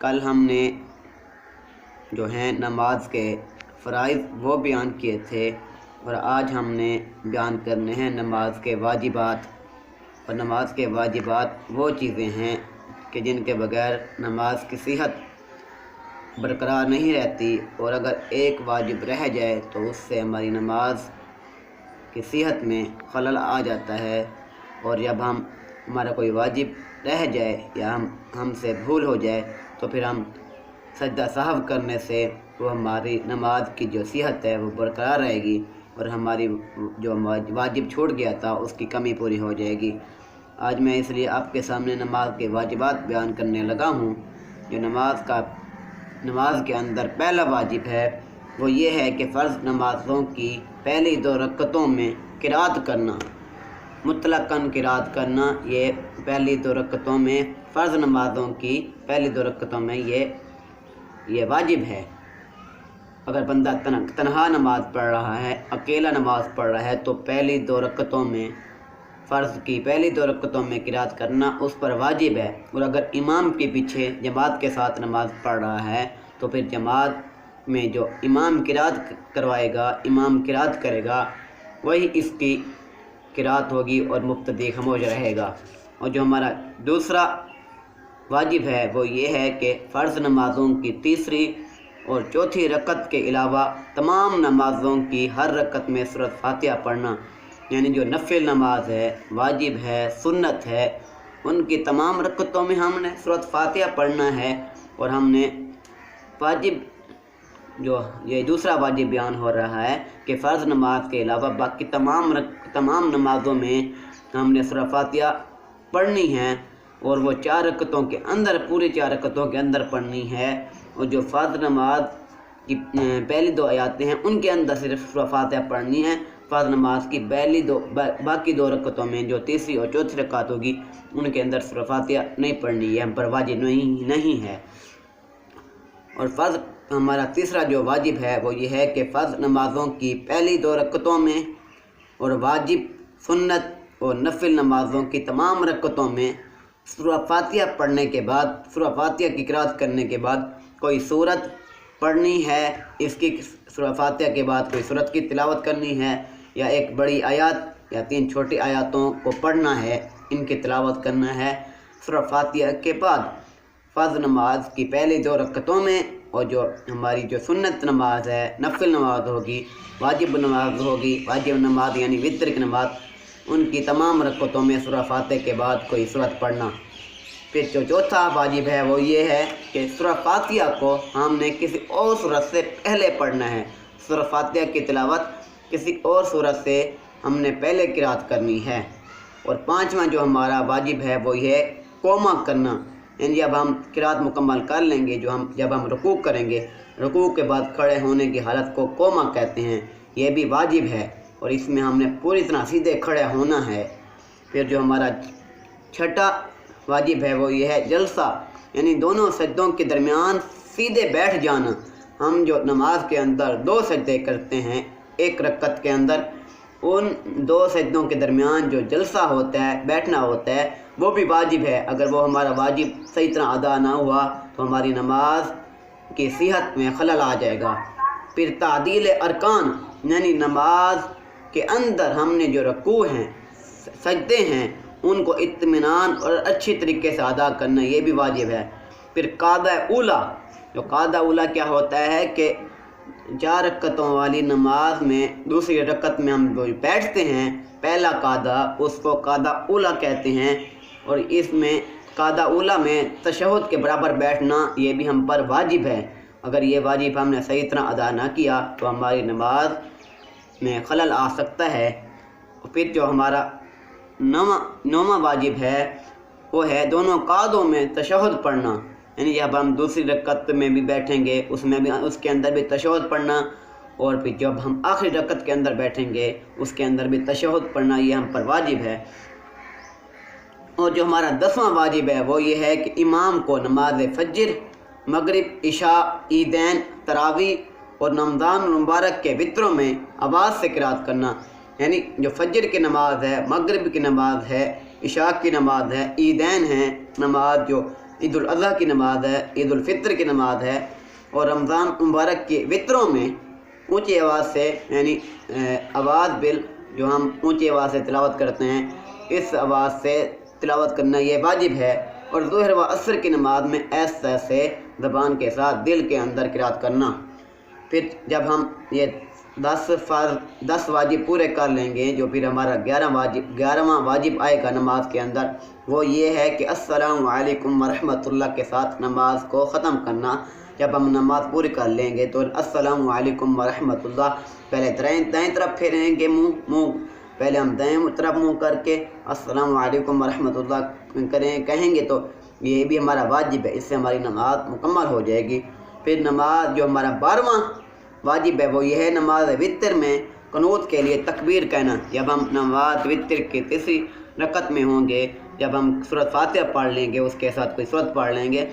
کل ہم نے جو ہیں نماز کے فرائض وہ بیان کیے تھے، اور آج ہم نے بیان کرنے ہیں نماز کے واجبات۔ اور نماز کے واجبات وہ چیزیں ہیں کہ جن کے بغیر نماز کی صحت برقرار نہیں رہتی، اور اگر ایک واجب رہ جائے تو اس سے ہماری نماز کی صحت میں خلل آ جاتا ہے، اور جب ہمارا کوئی واجب رہ جائے یا ہم سے بھول ہو جائے تو پھر ہم سجدہ سہو کرنے سے وہ ہماری نماز کی جو صحت ہے وہ برقرار رہے گی، اور ہماری جو واجب چھوٹ گیا تھا اس کی کمی پوری ہو جائے گی۔ آج میں اس لیے آپ کے سامنے نماز کے واجبات بیان کرنے لگا ہوں۔ جو نماز کے اندر پہلا واجب ہے وہ یہ ہے کہ فرض نمازوں کی پہلی 2 رکعتوں میں قرات کرنا، مطلقاً قرات کرنا، یہ پہلی 2 رکعتوں میں فرض نمازوں کی پہلی 2 رکعتوں میں یہ واجب ہے۔ اگر بندہ تنہا نماز پڑھ رہا ہے، اکیلا نماز پڑھ رہا ہے، تو پہلی 2 رکعتوں میں فرض کی پہلی 2 رکعتوں میں قرات کرنا اس پر واجب ہے۔ اور اگر امام کے پیچھے جماعت کے ساتھ نماز پڑھ رہا ہے تو پھر جماعت میں جو امام قرات کروائے گا، امام قرات کرے گا، وہی اس کی قرات ہوگی اور مقتدی خاموش رہے گا۔ اور جو ہمارا دوسرا واجب ہے وہ یہ ہے کہ فرض نمازوں کی تیسری اور چوتھی رکعت کے علاوہ تمام نمازوں کی ہر رکعت میں سورۃ فاتحہ پڑھنا، یعنی جو نفل نماز ہے، واجب ہے، سنت ہے، ان کی تمام رکعتوں میں ہم نے سورۃ فاتحہ پڑھنا ہے۔ اور ہم نے واجب جو یہ دوسرا واجب بیان ہو رہا ہے کہ فرض نماز کے علاوہ باقی تمام نمازوں میں ہم نے سورۃ فاتحہ پڑھنی ہے، اور وہ 4 رکعتوں کے اندر، پوری 4 رکعتوں کے اندر پڑھنی ہے۔ اور جو فرض نماز کی پہلی 2 آیاتیں ہیں ان کے اندر صرف سورۃ فاتحہ پڑھنی ہے۔ فرض نماز کی باقی 2 رکعتوں میں جو تیسری اور چوتھی رکعت ہوگی ان کے اندر سورۃ فاتحہ نہیں پڑھنی، یہ ہم پر واجب نہیں ہے۔ اور فرض ہمارا تیسرا جو واجب ہے وہ یہ ہے کہ فرض نمازوں کی پہلی 2 رکعتوں میں اور واجب، سنت اور نفل نمازوں کی تمام رکعتوں میں سورۃ فاتحہ پڑھنے کے بعد، سورۃ فاتحہ کی قرات کرنے کے بعد کوئی سورت پڑھنی ہے، اس کی سورۃ فاتحہ کے بعد کوئی سورت کی تلاوت کرنی ہے، یا ایک بڑی آیات یا 3 چھوٹی آیاتوں کو پڑھنا ہے، ان کی تلاوت کرنا ہے سورۃ فاتحہ کے بعد فرض نماز کی پہلی 2 رکعتوں میں۔ اور جو ہماری جو سنت نماز ہے، نفل نماز ہوگی، واجب نماز ہوگی، واجب نماز یعنی وتر کی نماز، ان کی تمام رکعتوں میں سورۃ فاتحہ کے بعد کوئی سورت پڑھنا۔ پھر جو چوتھا واجب ہے وہ یہ ہے کہ سورۃ فاتحہ کو ہم نے کسی اور سورت سے پہلے پڑھنا ہے، سورۃ فاتحہ کی تلاوت کسی اور سورت سے ہم نے پہلے قرات کرنی ہے۔ اور 5واں جو ہمارا واجب ہے وہ یہ قوما کرنا، یعنی جب ہم قرات مکمل کر لیں گے، جب ہم رکوع کریں گے، رکوع کے بعد کھڑے ہونے کی حالت کو قوما کہتے ہیں، یہ بھی واجب ہے، اور اس میں ہم نے پوری طرح سیدھے کھڑے ہونا ہے۔ پھر جو ہمارا چھٹا واجب ہے وہ یہ ہے جلسہ، یعنی دونوں سجدوں کے درمیان سیدھے بیٹھ جانا۔ ہم جو نماز کے اندر 2 سجدے کرتے ہیں ایک رکعت کے اندر، ان 2 سجدوں کے درمیان جو جلسہ ہوتا ہے، بیٹھنا ہوتا ہے، وہ بھی واجب ہے۔ اگر وہ ہمارا واجب صحیح طرح ادا نہ ہوا تو ہماری نماز کی صحت میں خلل آ جائے گا۔ پھر تعدیل ارکان، یعنی نماز کے اندر ہم نے جو رکوع ہیں، سجدے ہیں، ان کو اطمینان اور اچھی طریقے سے ادا کرنا، یہ بھی واجب ہے۔ پھر قعدہ اولیٰ، جو قعدہ اولیٰ کیا ہوتا ہے کہ 4 رکعتوں والی نماز میں دوسری رکعت میں ہم جو بیٹھتے ہیں، پہلا قعدہ، اس کو قعدہ اولیٰ کہتے ہیں، اور اس میں قعدہ اولیٰ میں تشہد کے برابر بیٹھنا یہ بھی ہم پر واجب ہے۔ اگر یہ واجب ہم نے صحیح طرح ادا نہ کیا تو ہماری نماز میں خلل آ سکتا ہے۔ پھر جو ہمارا 9واں واجب ہے وہ ہے دونوں قعدوں میں تشہد پڑھنا، یعنی جب ہم دوسری رکعت میں بھی بیٹھیں گے اس کے اندر بھی تشہد پڑھنا، اور پھر جب ہم آخری رکعت کے اندر بیٹھیں گے اس کے اندر بھی تشہد پڑھنا، یہ ہم پر واجب ہے۔ اور جو ہمارا 10واں واجب ہے وہ یہ ہے کہ امام کو نماز فجر، مغرب، عشاء، عیدین، تراویح اور رمضان المبارک کے وتروں میں آواز سے قرات کرنا، یعنی جو فجر کی نماز ہے، مغرب کی نماز ہے، عشاء کی نماز ہے، عیدین ہیں، نماز جو عید الاضحیٰ کی نماز ہے، عید الفطر کی نماز ہے، اور رمضان مبارک کے وطروں میں اونچی آواز سے یعنی آواز جو ہم اونچی آواز سے تلاوت کرتے ہیں، اس آواز سے تلاوت کرنا یہ واجب ہے، اور ظہر و عصر کی نماز میں ایسے سے زبان کے ساتھ دل کے اندر قرات کرنا۔ پھر جب ہم یہ 10 واجب پورے کر لیں گے، جو پھر ہمارا 11واں واجب آئے گا نماز کے اندر، وہ یہ ہے کہ السلام علیکم ورحمۃ اللہ کے ساتھ نماز کو ختم کرنا۔ جب ہم نماز پوری کر لیں گے تو السلام علیکم ورحمۃ اللہ پہلے دائیں طرف پھیریں گے منہ پہلے ہم دائیں طرف منہ کر کے السلام علیکم ورحمۃ اللہ کہیں گے، تو یہ بھی ہمارا واجب ہے، اس سے ہماری نماز مکمل ہو جائے گی۔ پھر نماز جو ہمارا 12واں واجب ہے وہ یہ ہے نماز وتر میں قنوت کے لیے تکبیر کہنا۔ جب ہم نماز وتر کی تیسری رکعت میں ہوں گے، جب ہم سورۃ فاتحہ پڑھ لیں گے، اس کے ساتھ کوئی سورت پڑھ لیں گے،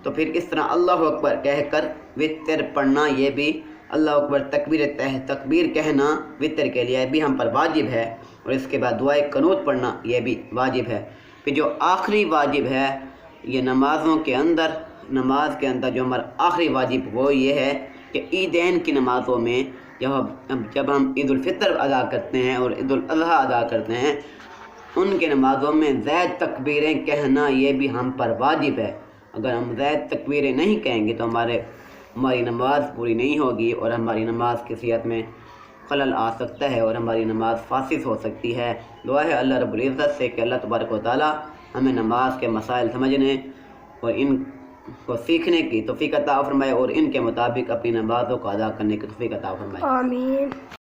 تو پھر اس طرح اللہ اکبر کہہ کر وتر پڑھنا، یہ بھی اللہ اکبر تکبیر کہنا وتر کے لیے بھی ہم پر واجب ہے، اور اس کے بعد دعائے قنوت پڑھنا یہ بھی واجب ہے۔ پھر جو آخری واجب ہے یہ نماز کے اندر جو ہمارا آخری واجب وہ یہ ہے کہ عیدین کی نمازوں میں جب ہم عید الفطر ادا کرتے ہیں اور عید الاضحیٰ ادا کرتے ہیں، ان کے نمازوں میں زائد تکبیریں کہنا یہ بھی ہم پر واجب ہے۔ اگر ہم زائد تکبیریں نہیں کہیں گے تو ہماری نماز پوری نہیں ہوگی، اور ہماری نماز کی صحت میں خلل آ سکتا ہے، اور ہماری نماز فاسد ہو سکتی ہے۔ دعا ہے اللہ رب العزت سے کہ اللہ تبارک و تعالی ہمیں نماز کے مسائل سمجھنے اور ان کو سیکھنے کی توفیق عطا فرمائے، اور ان کے مطابق اپنی نمازوں کو ادا کرنے کی توفیق عطا فرمائے۔ آمین۔